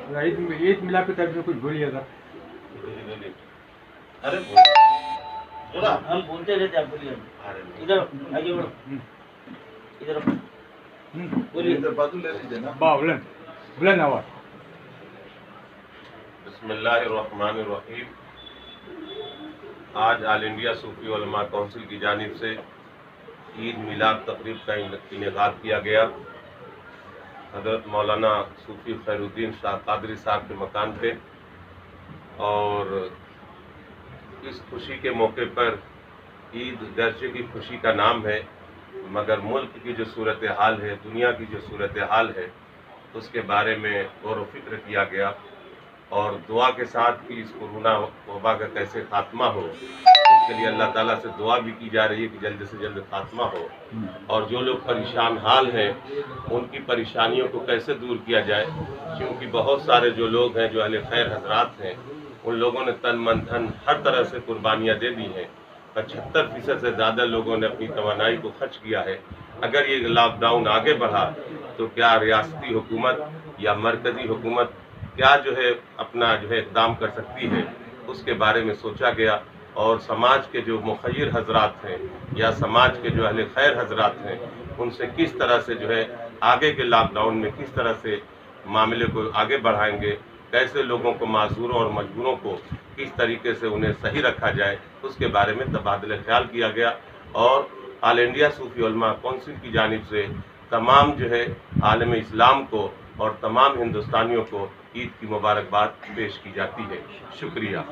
ईद मिलाद की तरफ से कुछ बोलिएगा। अरे बोला, हम बोलते रहते आप बोलिए। इधर आगे बढ़ो, इधर बोलिए। इधर बाजू ले लीजिए ना। बुलंद बुलंद आवाज। बिस्मिल्लाहिर्रहमानिर्रहीम। आज ऑल इंडिया सूफी उलमा काउंसिल की जानिब से ईद मिलाद तकरीब का इनेकाद किया गया। हज़रत मौलाना सूफी खैरुद्दीन शाह कादरी साहब के मकान पे, और इस खुशी के मौके पर ईद गर्चे की खुशी का नाम है, मगर मुल्क की जो सूरत हाल है, दुनिया की जो सूरत हाल है, उसके बारे में गौर व फिक्र किया गया और दुआ के साथ कि इस कोरोना वबा का कैसे खात्मा हो, इसके लिए अल्लाह ताला से दुआ भी की जा रही है कि जल्द से जल्द खात्मा हो, और जो लोग परेशान हाल हैं उनकी परेशानियों को कैसे दूर किया जाए, क्योंकि बहुत सारे जो लोग हैं, जो अहले खैर हजरात हैं, उन लोगों ने तन मन धन हर तरह से कुर्बानियाँ दे दी हैं। 75% से ज़्यादा लोगों ने अपनी तवानाई को खर्च किया है। अगर ये लॉकडाउन आगे बढ़ा तो क्या रियासती हुकूमत या मरकज़ी हुकूमत क्या जो है अपना जो है इक़दाम कर सकती है, उसके बारे में सोचा गया। और समाज के जो मुखय्यर हजरात हैं या समाज के जो अहले खैर हजरात हैं, उनसे किस तरह से जो है आगे के लॉकडाउन में किस तरह से मामले को आगे बढ़ाएंगे, कैसे लोगों को माजूरों और मजबूरों को किस तरीके से उन्हें सही रखा जाए, उसके बारे में तबादला ख्याल किया गया। और ऑल इंडिया सूफी उलमा काउंसिल की जानिब से तमाम जो है आलम इस्लाम को और तमाम हिंदुस्तानियों को ईद की मुबारकबाद पेश की जाती है। शुक्रिया।